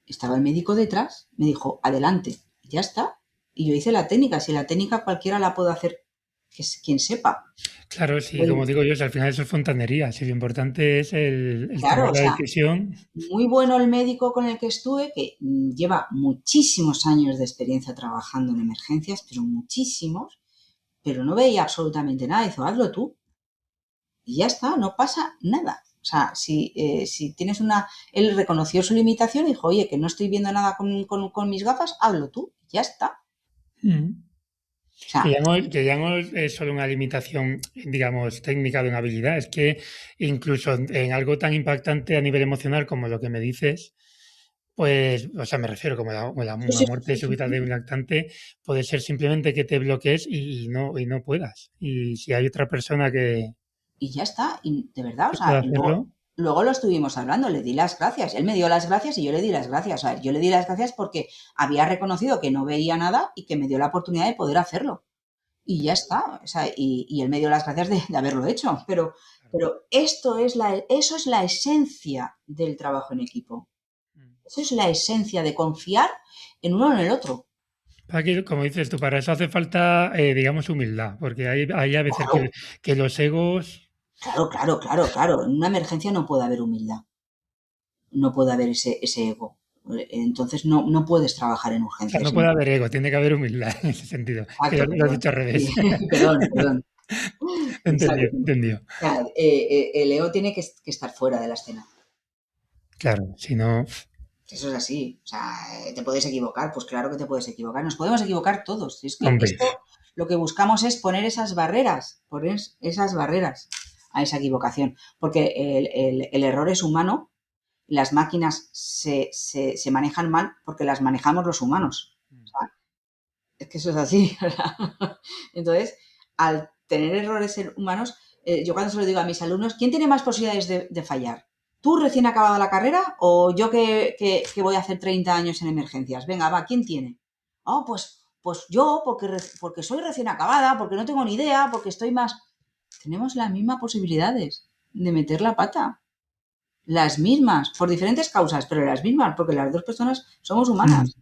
Estaba el médico detrás, me dijo, adelante, y ya está. Y yo hice la técnica, si la técnica cualquiera la puede hacer, que es quien sepa. Claro, sí, Bueno, como digo yo, si al final eso es fontanería. Si lo importante es el claro, tomar o la sea, decisión. muy bueno el médico con el que estuve, que lleva muchísimos años de experiencia trabajando en emergencias, pero muchísimos, pero no veía absolutamente nada. Hizo, hazlo tú. Y ya está, no pasa nada. O sea, si tienes una... Él reconoció su limitación y dijo, oye, que no estoy viendo nada con mis gafas, hazlo tú. Ya está. Mm. O sea, Que ya no es solo una limitación, digamos, técnica de una habilidad, es que incluso en algo tan impactante a nivel emocional como lo que me dices, pues, o sea, me refiero como sí, una sí, muerte sí, sí, súbita de sí. un lactante, puede ser simplemente que te bloquees y no puedas. Y si hay otra persona Y ya está. Y de verdad, o que sea, pueda y luego, hacerlo, luego lo estuvimos hablando, le di las gracias. Él me dio las gracias y yo le di las gracias. O sea, yo le di las gracias porque había reconocido que no veía nada y que me dio la oportunidad de poder hacerlo. Y ya está. O sea, y él me dio las gracias de haberlo hecho. Pero eso es la esencia del trabajo en equipo. Eso es la esencia de confiar en uno o en el otro. para que, como dices tú, para eso hace falta, digamos, humildad, porque hay a veces Claro, que los egos, claro, claro, claro, claro. En una emergencia no puede haber humildad. No puede haber ese ego. Entonces no puedes trabajar en o sea, urgencias. no puede haber ego, tiene que haber humildad en ese sentido, que Exacto, lo has perdón. dicho al Sí, revés. perdón, perdón. Entendido, Exacto. entendido. O sea, el ego tiene que estar fuera de la escena. Claro, si no, Eso es así. O sea, ¿te puedes equivocar? Pues claro que te puedes equivocar. Nos podemos equivocar todos. Si es que hombre, esto lo que buscamos es poner esas barreras a esa equivocación. Porque el error es humano, las máquinas se manejan mal porque las manejamos los humanos. O sea, es que eso es así, ¿verdad? Entonces, al tener errores humanos, yo cuando se lo digo a mis alumnos, ¿quién tiene más posibilidades de fallar? ¿Tú recién acabado la carrera o yo que voy a hacer 30 años en emergencias? Venga, va, ¿quién tiene? Oh, pues yo, porque soy recién acabada, porque no tengo ni idea, porque estoy más... Tenemos las mismas posibilidades de meter la pata. Las mismas, por diferentes causas, pero las mismas, porque las dos personas somos mm. humanas.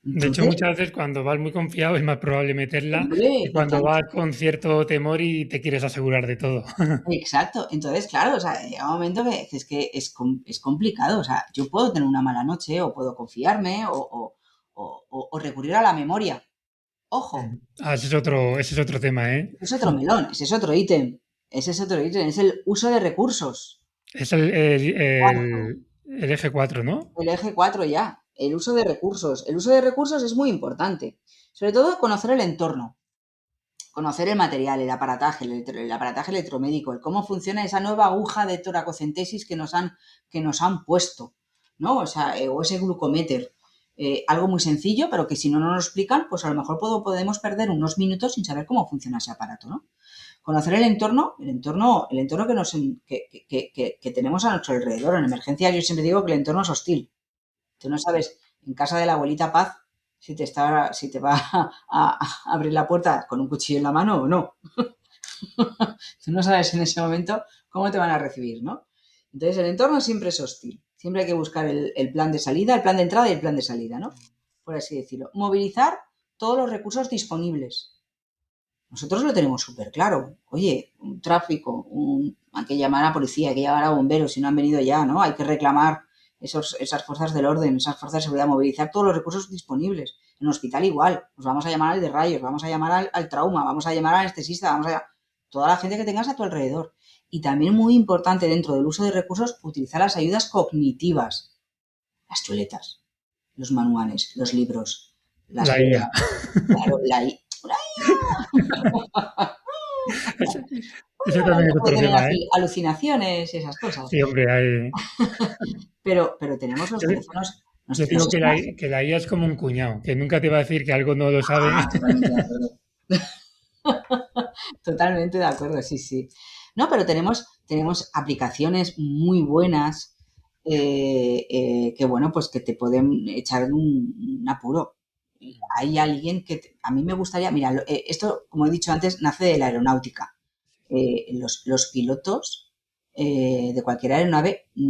De hecho, Entonces, muchas veces cuando vas muy confiado es más probable meterla hombre, que y cuando claro, vas con cierto temor y te quieres asegurar de todo. exacto. Entonces, claro, o sea, llega un momento que es complicado. O sea, yo puedo tener una mala noche o puedo confiarme o recurrir a la memoria. Ojo, Ah, ese es otro tema, ¿eh? ese es otro melón, ese es otro ítem. Ese es otro ítem, es el uso de recursos. Es Cuatro. el eje 4, ¿no? El eje 4 ya, el uso de recursos. El uso de recursos es muy importante. Sobre todo conocer el entorno, conocer el material, el aparataje electromédico, el cómo funciona esa nueva aguja de toracocentesis que nos han puesto, ¿no? O sea, o ese glucómetro. Algo muy sencillo, pero que si no nos lo explican, pues a lo mejor podemos perder unos minutos sin saber cómo funciona ese aparato, ¿no? Conocer el entorno que tenemos a nuestro alrededor. En emergencia yo siempre digo que el entorno es hostil. Tú no sabes en casa de la abuelita Paz si te va a abrir la puerta con un cuchillo en la mano o no. Tú no sabes en ese momento cómo te van a recibir, ¿no? Entonces el entorno siempre es hostil. Siempre hay que buscar el plan de salida, el plan de entrada y el plan de salida, ¿no? Por así decirlo. Movilizar todos los recursos disponibles. Nosotros lo tenemos súper claro. Oye, un tráfico, hay que llamar a la policía, hay que llamar a bomberos si no han venido ya, ¿no? Hay que reclamar esas fuerzas del orden, esas fuerzas de seguridad, movilizar todos los recursos disponibles. En el hospital igual, nos vamos a llamar al de rayos, vamos a llamar al trauma, vamos a llamar al anestesista, vamos a toda la gente que tengas a tu alrededor. Y también muy importante dentro del uso de recursos, utilizar las ayudas cognitivas, las chuletas, los manuales, los libros, las La IA. guías, claro, Ese, ese la también IA es puede otro tener tema, ¿eh? alucinaciones y esas cosas. Sí, hombre, Pero tenemos los yo, teléfonos, yo los digo que smartphones. que la IA es como un cuñado, que nunca te va a decir que algo no lo sabe. Ah, totalmente de acuerdo. Totalmente de acuerdo, sí, sí. No, pero tenemos aplicaciones muy buenas que, bueno, pues que te pueden echar un apuro. Hay alguien a mí me gustaría, mira, esto, como he dicho antes, nace de la aeronáutica. Los pilotos de cualquier aeronave que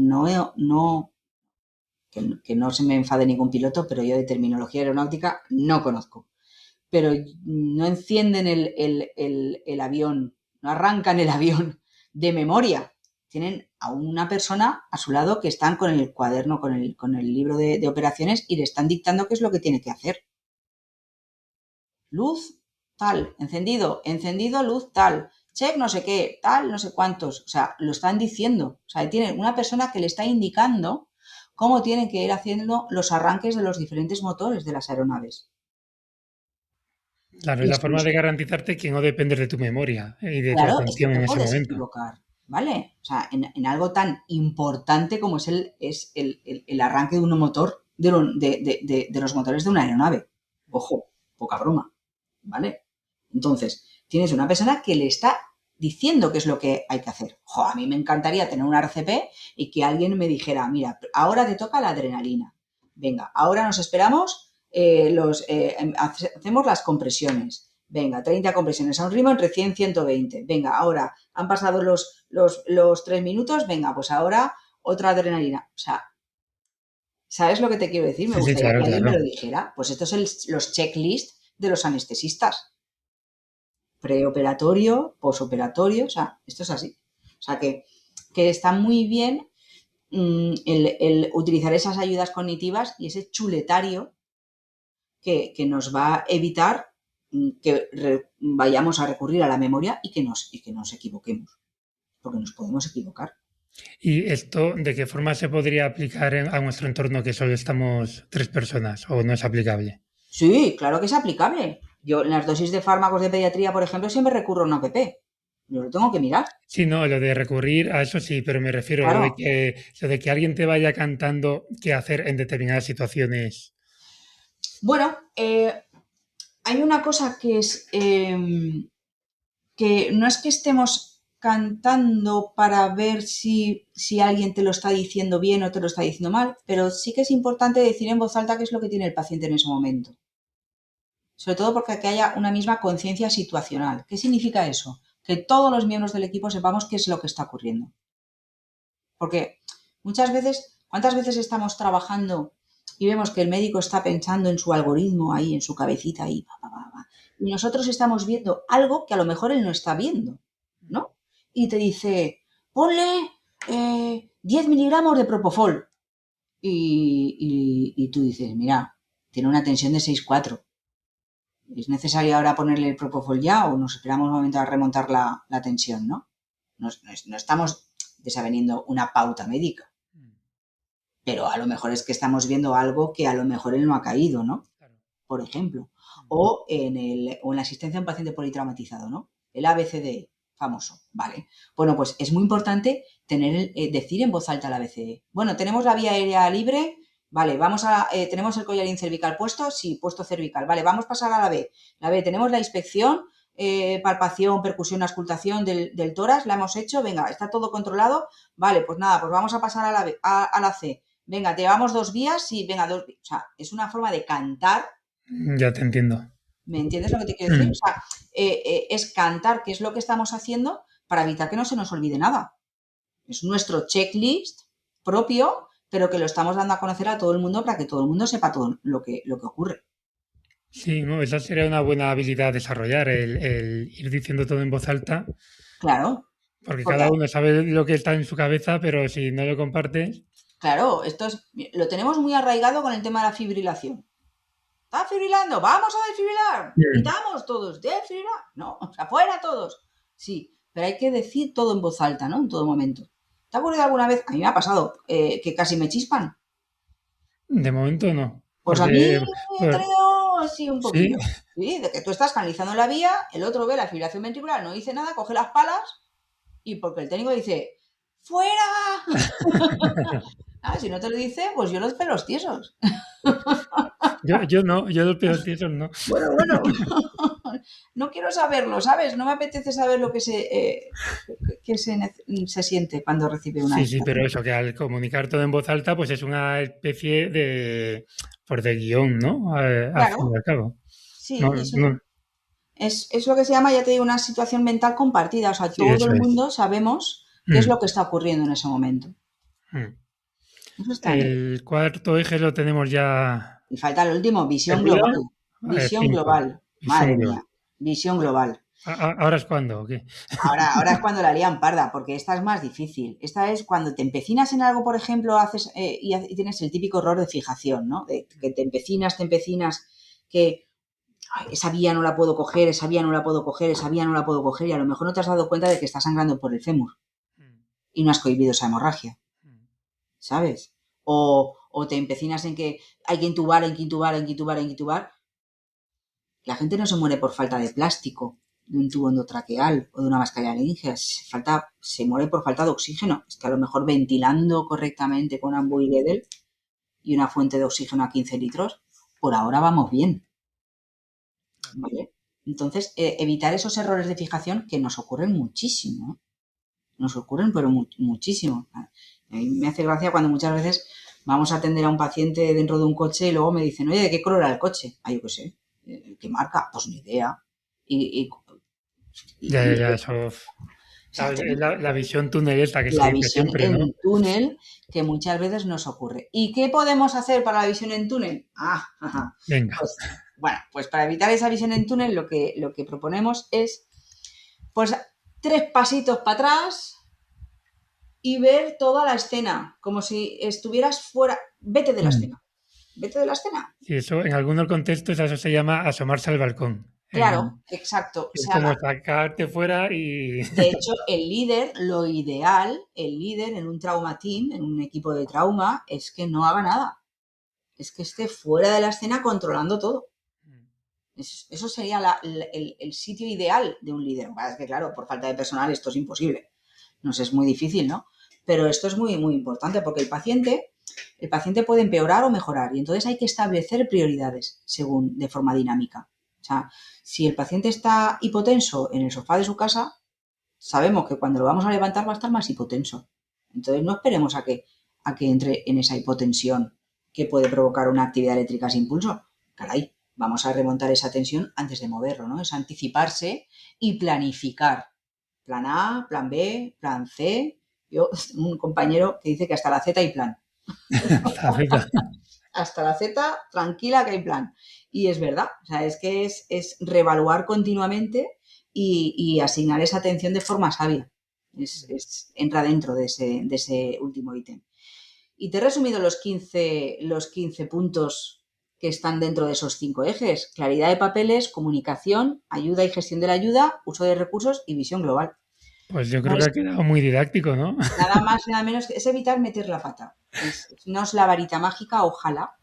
no se me enfade ningún piloto, pero yo de terminología aeronáutica no conozco. Pero no encienden el avión, no arrancan el avión de memoria. Tienen a una persona a su lado que están con el cuaderno, con el libro de operaciones y le están dictando qué es lo que tiene que hacer. Luz, tal, encendido, luz, tal, check, no sé qué, tal, no sé cuántos. O sea, lo están diciendo. O sea, tienen una persona que le está indicando cómo tienen que ir haciendo los arranques de los diferentes motores de las aeronaves. Claro, Y es la esto forma de garantizarte que no dependes de tu memoria y de tu claro, es que atención te en ese puedes momento. equivocar, ¿vale? O sea, en algo tan importante como es el arranque de un motor, de los motores de una aeronave. Ojo, poca broma, ¿vale? Entonces, tienes una persona que le está diciendo qué es lo que hay que hacer. Jo, a mí me encantaría tener una RCP y que alguien me dijera, mira, ahora te toca la adrenalina. Venga, ahora nos esperamos, hacemos las compresiones. Venga, 30 compresiones a un ritmo entre 100 y 120. Venga, ahora han pasado los 3 minutos. Venga, pues ahora otra adrenalina. O sea, ¿sabes lo que te quiero decir? Me Sí, sí, gustaría que claro, alguien me lo claro. dijera. Pues estos son los checklists de los anestesistas. Preoperatorio, posoperatorio. O sea, esto es así. O sea, que está muy bien el utilizar esas ayudas cognitivas y ese chuletario que nos va a evitar que vayamos a recurrir a la memoria y que nos equivoquemos, porque nos podemos equivocar. ¿Y esto de qué forma se podría aplicar a nuestro entorno que solo estamos tres personas o no es aplicable? Sí, claro que es aplicable. Yo en las dosis de fármacos de pediatría, por ejemplo, siempre recurro a una app. Yo lo tengo que mirar. Sí, no, lo de recurrir a eso sí, pero me refiero a Claro. lo de que alguien te vaya cantando qué hacer en determinadas situaciones. Bueno, hay una cosa que es que no es que estemos cantando para ver si alguien te lo está diciendo bien o te lo está diciendo mal, pero sí que es importante decir en voz alta qué es lo que tiene el paciente en ese momento. Sobre todo porque que haya una misma conciencia situacional. ¿Qué significa eso? Que todos los miembros del equipo sepamos qué es lo que está ocurriendo. Porque muchas veces, ¿cuántas veces estamos trabajando y vemos que el médico está pensando en su algoritmo ahí, en su cabecita ahí, y nosotros estamos viendo algo que a lo mejor él no está viendo, ¿no? Y te dice, ponle 10 miligramos de propofol. Y tú dices, mira, tiene una tensión de 6,4. ¿Es necesario ahora ponerle el propofol ya o nos esperamos un momento a remontar la tensión, ¿no? No estamos desaveniendo una pauta médica, pero a lo mejor es que estamos viendo algo que a lo mejor él no ha caído, ¿no? Claro. Por ejemplo. O en la asistencia a un paciente politraumatizado, ¿no? El ABCDE, famoso, ¿vale? Bueno, pues es muy importante decir en voz alta el ABCDE. Bueno, tenemos la vía aérea libre, vale, tenemos el collarín cervical puesto, sí, puesto cervical, vale, vamos a pasar a la B. La B, tenemos la inspección, palpación, percusión, auscultación del tórax, la hemos hecho, venga, está todo controlado, vale, pues nada, pues vamos a pasar a la B, a la C. Venga, llevamos 2 vías, sí, venga, 2 vías. O sea, es una forma de cantar. Ya te entiendo. ¿Me entiendes lo que te quiero decir? O Mm. sea, es cantar qué es lo que estamos haciendo para evitar que no se nos olvide nada. Es nuestro checklist propio, pero que lo estamos dando a conocer a todo el mundo para que todo el mundo sepa todo lo que ocurre. Sí, ¿no? Esa sería una buena habilidad a desarrollar, el ir diciendo todo en voz alta, Claro, porque porque, cada uno sabe lo que está en su cabeza, pero si no lo compartes, claro, lo tenemos muy arraigado con el tema de la fibrilación. ¿Está fibrilando? Vamos a desfibrilar. bien. Gritamos todos, desfibrilar. No, o sea, afuera todos. Sí, pero hay que decir todo en voz alta, ¿no? En todo momento. ¿Te ha ocurrido alguna vez? A mí me ha pasado que casi me chispan. De momento no, Pues a mí porque he pues, tenido así un sí, poquillo. Sí, de que tú estás canalizando la vía, el otro ve la fibrilación ventricular, no dice nada, coge las palas y porque el técnico dice, ¡fuera! Ah, si no te lo dice, pues yo los pelos tiesos. yo no, yo los pedos tiesos no. Bueno, bueno, no quiero saberlo, ¿sabes? No me apetece saber lo que se siente cuando recibe una Sí, sí, esta. pero eso, que al comunicar todo en voz alta, pues es una especie de, pues de guión, ¿no? Al fin y Claro, al cabo. No, sí, eso no, es lo que se llama, ya te digo, una situación mental compartida. O sea, sí, todo eso el es. mundo sabemos qué es Mm, lo que está ocurriendo en ese momento. mm. Eso está bien. El cuarto eje lo tenemos ya Y falta el último, visión perdido. global. Visión Cinco. global. Visión Madre global. mía, visión global. ¿Ahora es cuándo? ¿O qué? Ahora es cuando la lían parda, porque esta es más difícil. Esta es cuando te empecinas en algo, por ejemplo, haces y tienes el típico error de fijación, ¿no? De que te empecinas, que "Ay, esa vía no la puedo coger, esa vía no la puedo coger, esa vía no la puedo coger", y a lo mejor no te has dado cuenta de que estás sangrando por el fémur Mm, y no has cohibido esa hemorragia, mm. ¿sabes? O te empecinas en que hay que intubar, hay que intubar, hay que intubar, hay que intubar. La gente no se muere por falta de plástico, de un tubo endotraqueal o de una mascarilla laríngea. Se muere por falta de oxígeno. Es que a lo mejor ventilando correctamente con un Dedel y una fuente de oxígeno a 15 litros, por ahora vamos bien, ¿vale? Entonces, evitar esos errores de fijación que nos ocurren muchísimo, ¿no? Nos ocurren, pero muchísimo. A mí me hace gracia cuando muchas veces vamos a atender a un paciente dentro de un coche y luego me dicen, oye, ¿de qué color era el coche? Ah, yo qué sé. ¿Qué marca? Pues ni idea. Y, Ya, ya, y, ya, eso. exacto, La visión túnel esta que se la dice visión siempre, ¿no? en túnel que muchas veces nos ocurre. ¿Y qué podemos hacer para la visión en túnel? Ajá. Venga. Pues bueno, pues para evitar esa visión en túnel lo que proponemos es pues 3 pasitos para atrás y ver toda la escena, como si estuvieras fuera. Vete de la Mm. escena. Vete de la escena. Y eso, en algunos contextos, a eso se llama asomarse al balcón. Claro, exacto. O Es sea, como sacarte fuera y. de hecho, el líder, lo ideal, el líder en un trauma team, en un equipo de trauma, es que no haga nada. Es que esté fuera de la escena controlando todo. Eso sería el sitio ideal de un líder. Es que, claro, por falta de personal esto es imposible. Nos es muy difícil, ¿no? Pero esto es muy, muy importante porque el paciente puede empeorar o mejorar y entonces hay que establecer prioridades según de forma dinámica. O sea, si el paciente está hipotenso en el sofá de su casa, sabemos que cuando lo vamos a levantar va a estar más hipotenso. Entonces no esperemos a que entre en esa hipotensión que puede provocar una actividad eléctrica sin pulso. Caray, vamos a remontar esa tensión antes de moverlo, ¿no? Es anticiparse y planificar. Plan A, plan B, plan C. Yo, un compañero que dice que hasta la Z hay plan. Hasta la Z, tranquila que hay plan. Y es verdad, o sea, es que es reevaluar continuamente y asignar esa atención de forma sabia. Entra dentro de ese último ítem. Y te he resumido los 15 puntos que están dentro de esos 5 ejes. Claridad de papeles, comunicación, ayuda y gestión de la ayuda, uso de recursos y visión global. Pues yo No creo que es ha quedado muy didáctico, ¿no? nada más, nada menos, es evitar meter la pata. No es la varita mágica, ojalá,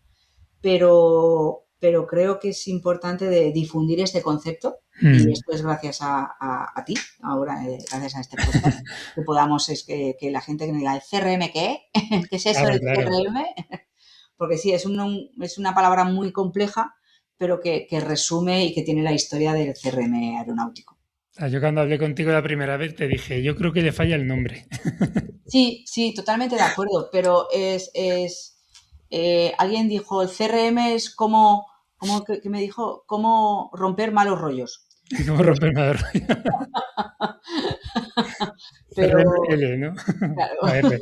pero creo que es importante de difundir este concepto y Mm. esto es gracias a ti, ahora, gracias a este podcast, que podamos, es que la gente que me diga, ¿el CRM qué? ¿Qué es eso Claro, del claro. CRM? Porque sí, es una palabra muy compleja, pero que resume y que tiene la historia del CRM aeronáutico. O sea, yo cuando hablé contigo la primera vez te dije, yo creo que le falla el nombre. Sí, sí, totalmente de acuerdo, pero alguien dijo, el CRM es como que me dijo, cómo romper malos rollos. Y cómo Pero, romper una pero, CRML, ¿no? claro, La R.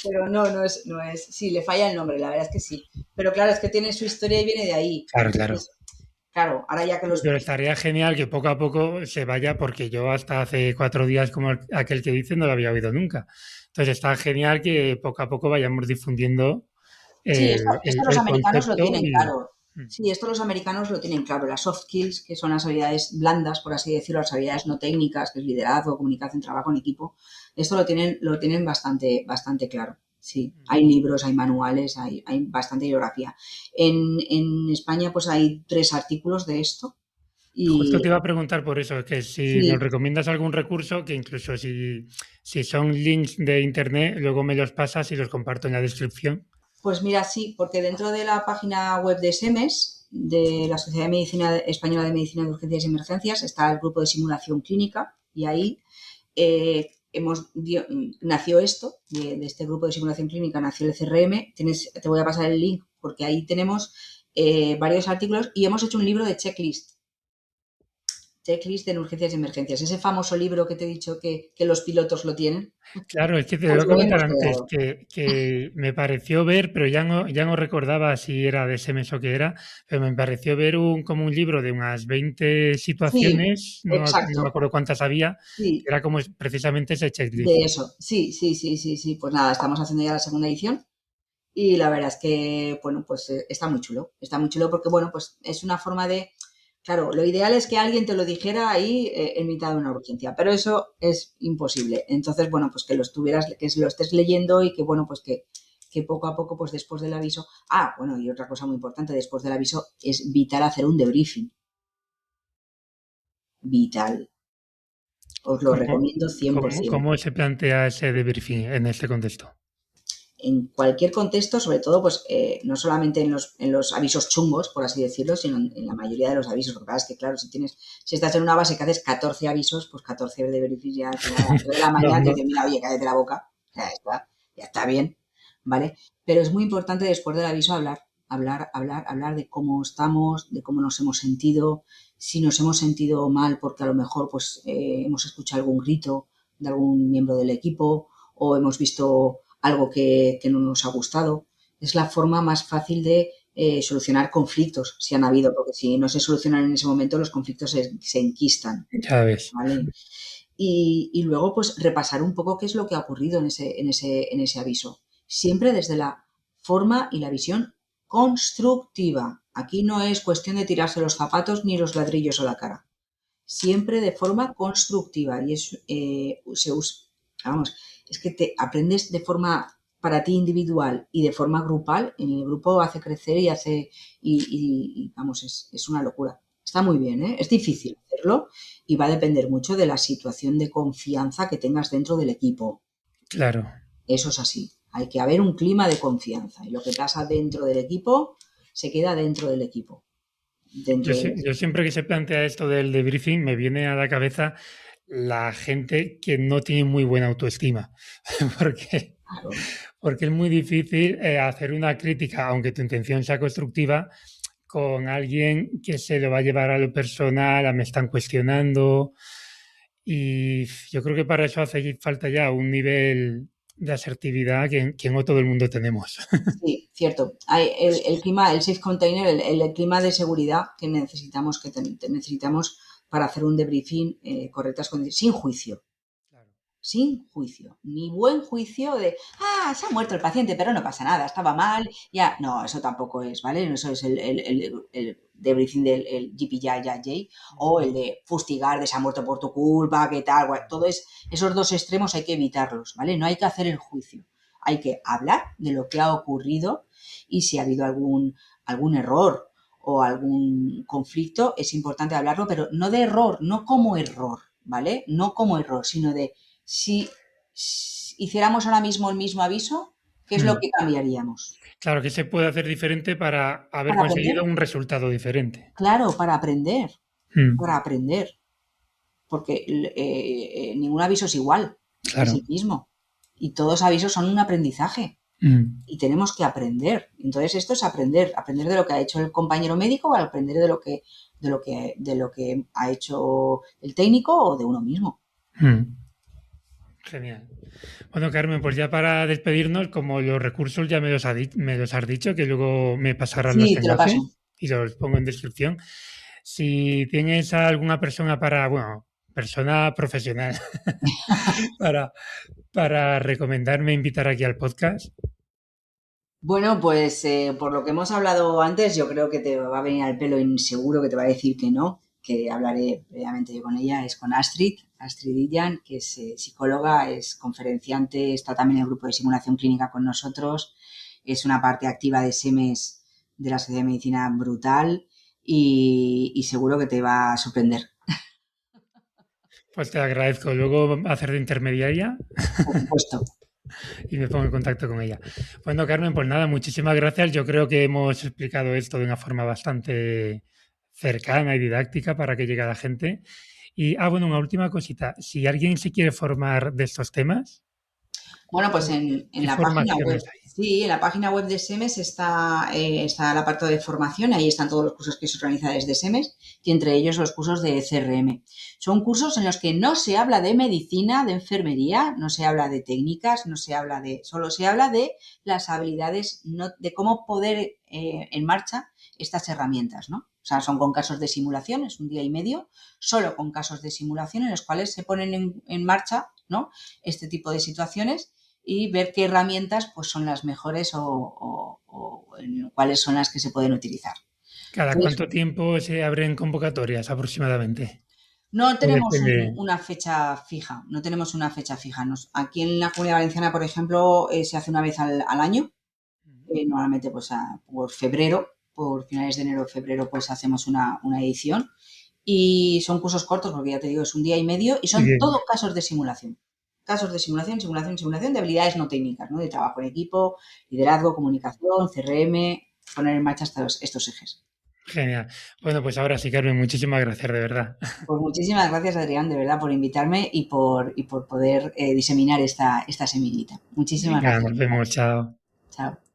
pero no es, sí, le falla el nombre, la verdad es que sí. Pero claro, es que tiene su historia y viene de ahí. Claro, claro. Claro, ahora ya que los... Pero estaría genial que poco a poco se vaya, porque yo hasta hace 4 días, como aquel que dice, no lo había oído nunca. Entonces está genial que poco a poco vayamos difundiendo Sí, el, esto el- los el americanos lo concepto tienen y claro. Sí, esto los americanos lo tienen claro. Las soft skills, que son las habilidades blandas, por así decirlo, las habilidades no técnicas, que es liderazgo, comunicación, trabajo en equipo, esto lo tienen bastante, bastante claro. Sí, hay libros, hay manuales, hay bastante bibliografía. En España, pues hay 3 artículos de esto. justo Y te iba a preguntar por eso, que si nos sí, recomiendas algún recurso, que incluso si son links de internet, luego me los pasas y los comparto en la descripción. pues mira, sí, porque dentro de la página web de SEMES, de la Sociedad de Medicina Española de Medicina de Urgencias y Emergencias, está el grupo de simulación clínica y ahí nació esto, de este grupo de simulación clínica nació el CRM. Te voy a pasar el link porque ahí tenemos varios artículos y hemos hecho un libro de checklist en urgencias y emergencias. Ese famoso libro que te he dicho que los pilotos lo tienen, Claro, es que te lo pues iba a lo comentar hemos antes, creado. que me pareció ver, pero ya no recordaba si era de ese mes o qué era, pero me pareció ver como un libro de unas 20 Sí, situaciones, no me exacto. acuerdo cuántas había, que Sí, era como precisamente ese de checklist. eso. Sí, sí, sí, sí, sí. Pues nada, estamos haciendo ya la segunda edición. Y la verdad es que, bueno, pues está muy chulo porque, bueno, pues es una forma de, claro, lo ideal es que alguien te lo dijera ahí en mitad de una urgencia, pero eso es imposible. Entonces, bueno, pues que lo estuvieras, que lo estés leyendo y que, bueno, pues que poco a poco, pues después del aviso, bueno, y otra cosa muy importante, después del aviso es vital hacer un debriefing, vital. Os lo ¿Cómo, recomiendo cómo, 100%. cómo se plantea ese debriefing en este contexto? En cualquier contexto, sobre todo, pues no solamente en los avisos chungos, por así decirlo, sino en la mayoría de los avisos. Porque es que, claro, si estás en una base que haces 14 avisos, pues 14 de verificar ya al final a las 3 de la No, mañana te no, dicen, mira, oye, cállate la boca, ya está bien, ¿vale? Pero es muy importante después del aviso hablar de cómo estamos, de cómo nos hemos sentido, si nos hemos sentido mal porque a lo mejor pues hemos escuchado algún grito de algún miembro del equipo o hemos visto algo que no nos ha gustado. Es la forma más fácil de solucionar conflictos, si han habido, porque si no se solucionan en ese momento, los conflictos se enquistan, ya ves. ¿vale? Y luego, pues, repasar un poco qué es lo que ha ocurrido en ese aviso. Siempre desde la forma y la visión constructiva. Aquí no es cuestión de tirarse los zapatos ni los ladrillos a la cara. Siempre de forma constructiva. Y vamos, es que te aprendes de forma para ti individual y de forma grupal. En el grupo hace crecer y hace, vamos, es una locura. Está muy bien, ¿eh? Es difícil hacerlo y va a depender mucho de la situación de confianza que tengas dentro del equipo. Claro. Eso es así. Hay que haber un clima de confianza y lo que pasa dentro del equipo se queda dentro del equipo. Yo, Dentro del yo siempre que se plantea esto del debriefing, me viene a la cabeza la gente que no tiene muy buena autoestima, porque, claro, porque es muy difícil hacer una crítica, aunque tu intención sea constructiva, con alguien que se lo va a llevar a lo personal, a me están cuestionando. Y yo creo que para eso hace falta ya un nivel de asertividad que no todo el mundo tenemos. sí, cierto. Hay el clima, el safe container, el clima de seguridad que necesitamos, necesitamos para hacer un debriefing correctas condiciones, sin juicio. Claro. Sin juicio, ni buen juicio de, se ha muerto el paciente, pero no pasa nada, estaba mal, ya, no, eso tampoco es, ¿vale? Eso es el debriefing del el GPJ o el de fustigar de se ha muerto por tu culpa, qué tal, esos dos extremos hay que evitarlos, ¿vale? No hay que hacer el juicio, hay que hablar de lo que ha ocurrido y si ha habido algún error o algún conflicto, es importante hablarlo, pero no de error, no como error, ¿vale? No como error, sino de si hiciéramos ahora mismo el mismo aviso, ¿qué es lo Mm. que cambiaríamos? Claro que se puede hacer diferente para haber Para aprender. conseguido un resultado diferente. Claro, para aprender. Mm. Para aprender. Porque ningún aviso es igual, es Claro. el mismo. Y todos los avisos son un aprendizaje. Mm. Y tenemos que aprender. Entonces, esto es aprender de lo que ha hecho el compañero médico o aprender de lo que ha hecho el técnico o de uno mismo. Mm. Genial. Bueno, Carmen, pues ya para despedirnos, como los recursos ya me los has dicho, que luego me pasarán los Sí, te lo paso. enlaces y los pongo en descripción. Si tienes a alguna persona bueno, persona profesional para, para recomendarme invitar aquí al podcast. Bueno, pues por lo que hemos hablado antes, yo creo que te va a venir al pelo y seguro que te va a decir que no, que hablaré previamente yo con ella, es con Astrid Illan, que es psicóloga, es conferenciante, está también en el grupo de simulación clínica con nosotros, es una parte activa de SEMES de la Sociedad de Medicina brutal y seguro que te va a sorprender. Pues te agradezco. Luego hacer de intermediaria Por supuesto. y me pongo en contacto con ella. Bueno, Carmen, pues nada, muchísimas gracias. Yo creo que hemos explicado esto de una forma bastante cercana y didáctica para que llegue a la gente. Y, bueno, una última cosita. Si alguien se quiere formar de estos temas, Bueno, pues en ¿qué la página formaciones web, hay? sí, en la página web de SEMES está el apartado de formación, ahí están todos los cursos que se organizan desde SEMES y entre ellos los cursos de CRM. Son cursos en los que no se habla de medicina, de enfermería, no se habla de técnicas, no se habla solo se habla de las habilidades, de cómo poder en marcha estas herramientas, ¿no? O sea, son con casos de simulación, es un día y medio, solo con casos de simulación en los cuales se ponen en marcha, ¿no? Este tipo de situaciones y ver qué herramientas pues, son las mejores o cuáles son las que se pueden utilizar. ¿Cada Entonces, cuánto tiempo se abren convocatorias aproximadamente? no ¿O tenemos depende? una fecha fija, no tenemos una fecha fija. Aquí en la Comunidad Valenciana, por ejemplo, se hace una vez al año, normalmente pues por febrero, por finales de enero o febrero, pues hacemos una edición y son cursos cortos porque ya te digo, es un día y medio y Muy son bien. todo casos de simulación. Casos de simulación, simulación, simulación de habilidades no técnicas, ¿no? De trabajo en equipo, liderazgo, comunicación, CRM, poner en marcha estos ejes. Genial. Bueno, pues ahora sí, Carmen, muchísimas gracias, de verdad. Pues muchísimas gracias, Adrián, de verdad, por invitarme y por poder diseminar esta semillita. Muchísimas Venga, gracias. nos vemos, chao. Chao.